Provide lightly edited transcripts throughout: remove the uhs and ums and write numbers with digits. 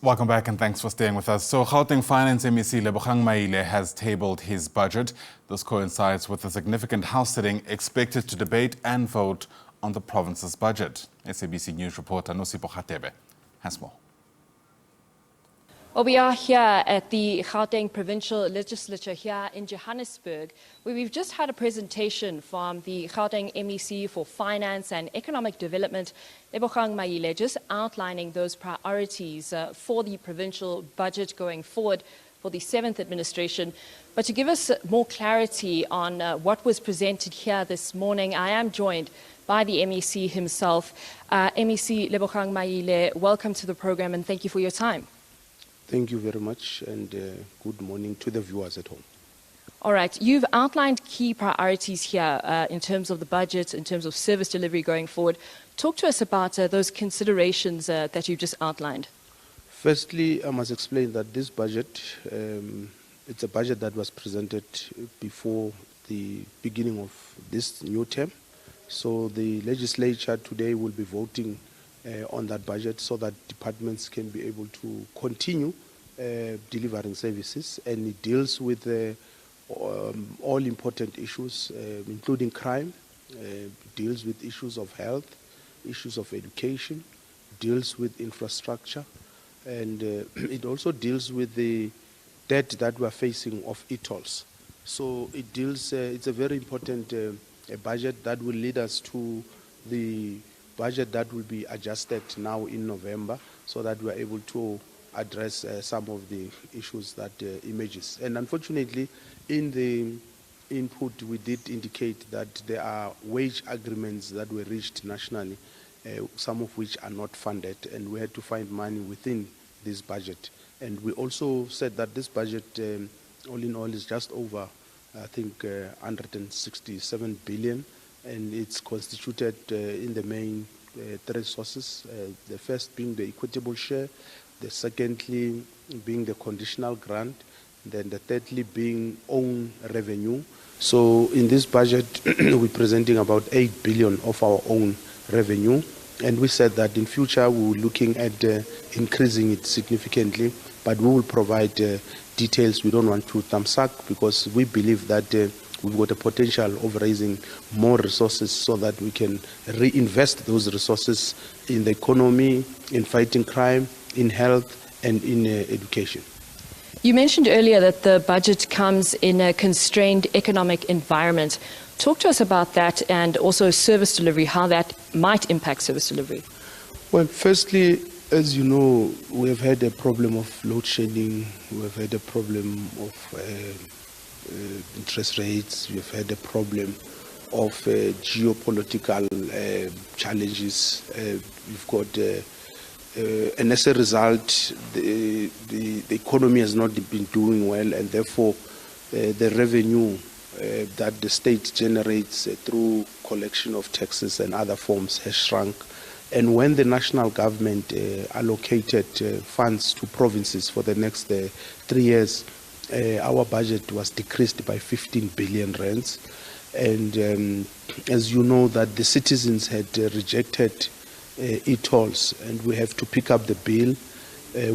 Welcome back and thanks for staying with us. So Gauteng Finance MEC Lebogang Maile has tabled his budget. This coincides with a significant House sitting expected to debate and vote on the province's budget. SABC News Reporter Nosipho Radebe has more. Well, we are here at the Gauteng Provincial Legislature here in Johannesburg, where we've just had a presentation from the Gauteng MEC for Finance and Economic Development, Lebogang Maile, just outlining those priorities for the provincial budget going forward for the 7th administration. But to give us more clarity on what was presented here this morning, I am joined by the MEC himself. MEC Lebogang Maile, welcome to the program and thank you for your time. Thank you very much, and good morning to the viewers at home. All right, you've outlined key priorities here in terms of the budget, in terms of service delivery going forward. Talk to us about those considerations that you've just outlined. Firstly, I must explain that this budget, it's a budget that was presented before the beginning of this new term. So the legislature today will be voting on that budget so that departments can be able to continue delivering services, and it deals with all important issues, including crime, deals with issues of health, issues of education, deals with infrastructure, and it also deals with the debt that we are facing of e-tolls. So it deals, it's a very important budget that will lead us to the budget that will be adjusted now in November so that we are able to address some of the issues that emerges. And unfortunately, in the input, we did indicate that there are wage agreements that were reached nationally, some of which are not funded, and we had to find money within this budget. And we also said that this budget, all in all, is just over, I think, 167 billion. And it's constituted in the main three sources, the first being the equitable share, the secondly being the conditional grant, then the thirdly being own revenue. So in this budget, we're presenting about 8 billion of our own revenue, and we said that in future we were looking at increasing it significantly, but we will provide details. We don't want to thumbsuck because we believe that we've got a potential of raising more resources so that we can reinvest those resources in the economy, in fighting crime, in health, and in education. You mentioned earlier that the budget comes in a constrained economic environment. Talk to us about that and also service delivery, how that might impact service delivery. Well, firstly, as you know, we have had a problem of load shedding, we have had a problem of interest rates, we've had a problem of geopolitical challenges. We've got, and as a result, the economy has not been doing well, and therefore the revenue that the state generates through collection of taxes and other forms has shrunk. And when the national government allocated funds to provinces for the next 3 years, our budget was decreased by 15 billion rands. And as you know, that the citizens had rejected e-tolls, and we have to pick up the bill.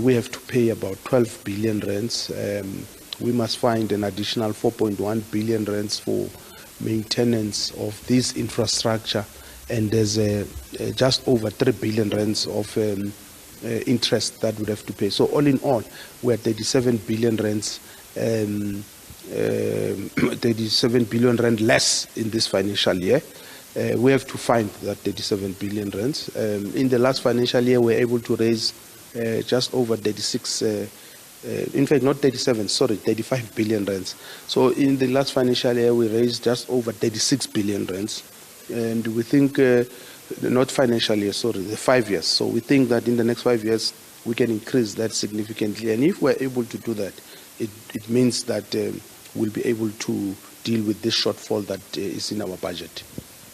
We have to pay about 12 billion rands. We must find an additional 4.1 billion rands for maintenance of this infrastructure, and there's just over 3 billion rands of interest that would have to pay. So all in all, we're at 37 billion rands, 37 billion rand less in this financial year. We have to find that 37 billion rands. In the last financial year, we were able to raise just over 36, in fact, not 37, sorry, 35 billion rands. So in the last financial year, we raised just over 36 billion rands. And we think, not financial year, sorry, the 5 years. So we think that in the next 5 years, we can increase that significantly. And if we're able to do that, it means that we'll be able to deal with this shortfall that is in our budget.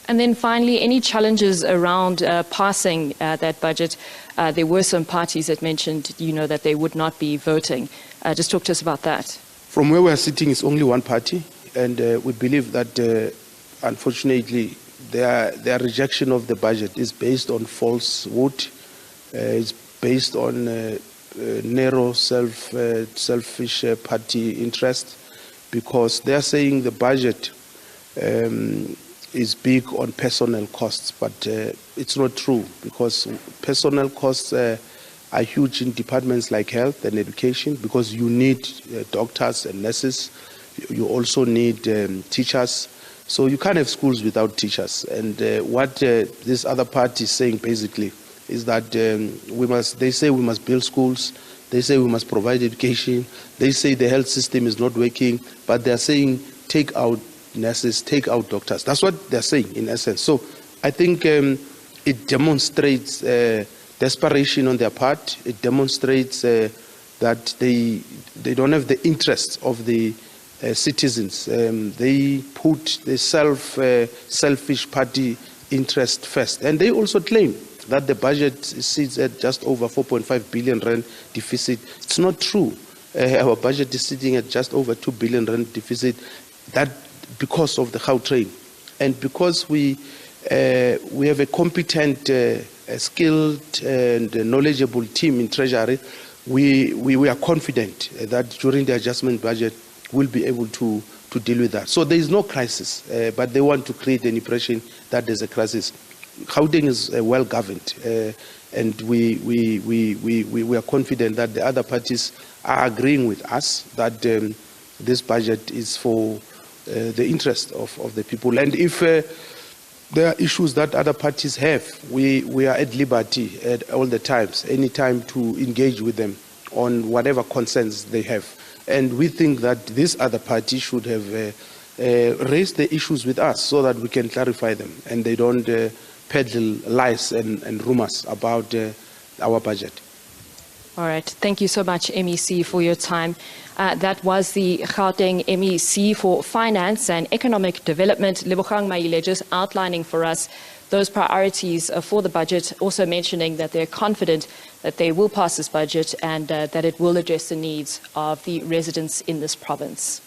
And then finally, any challenges around passing that budget? There were some parties that mentioned, that they would not be voting. Just talk to us about that. From where we are sitting, it's only one party, and we believe that, unfortunately, their rejection of the budget is based on falsehood. It's based on narrow, selfish party interest, because they are saying the budget is big on personnel costs, but it's not true, because personnel costs are huge in departments like health and education, because you need doctors and nurses. You also need teachers. So you can't have schools without teachers. And what this other party is saying basically is that they say we must build schools, they say we must provide education, they say the health system is not working, but they're saying take out nurses, take out doctors. That's what they're saying in essence. So I think it demonstrates desperation on their part. It demonstrates that they don't have the interests of the citizens. They put the selfish party interest first. And they also claim that the budget sits at just over 4.5 billion rand deficit. It's not true. Our budget is sitting at just over 2 billion rand deficit. That because of the Gauteng, and because we have a competent, skilled, and knowledgeable team in Treasury, we are confident that during the adjustment budget we'll be able to deal with that. So there is no crisis, but they want to create an impression that there's a crisis. Gauteng is well governed, and we are confident that the other parties are agreeing with us that this budget is for the interest of the people. And if there are issues that other parties have, we are at liberty at all the times, any time, to engage with them on whatever concerns they have. And we think that this other party should have raised the issues with us so that we can clarify them, and they don't peddle lies and rumors about our budget. All right. Thank you so much, MEC, for your time. That was the Gauteng MEC for Finance and Economic Development, Lebogang Maile, just outlining for us those priorities for the budget, also mentioning that they're confident that they will pass this budget and that it will address the needs of the residents in this province.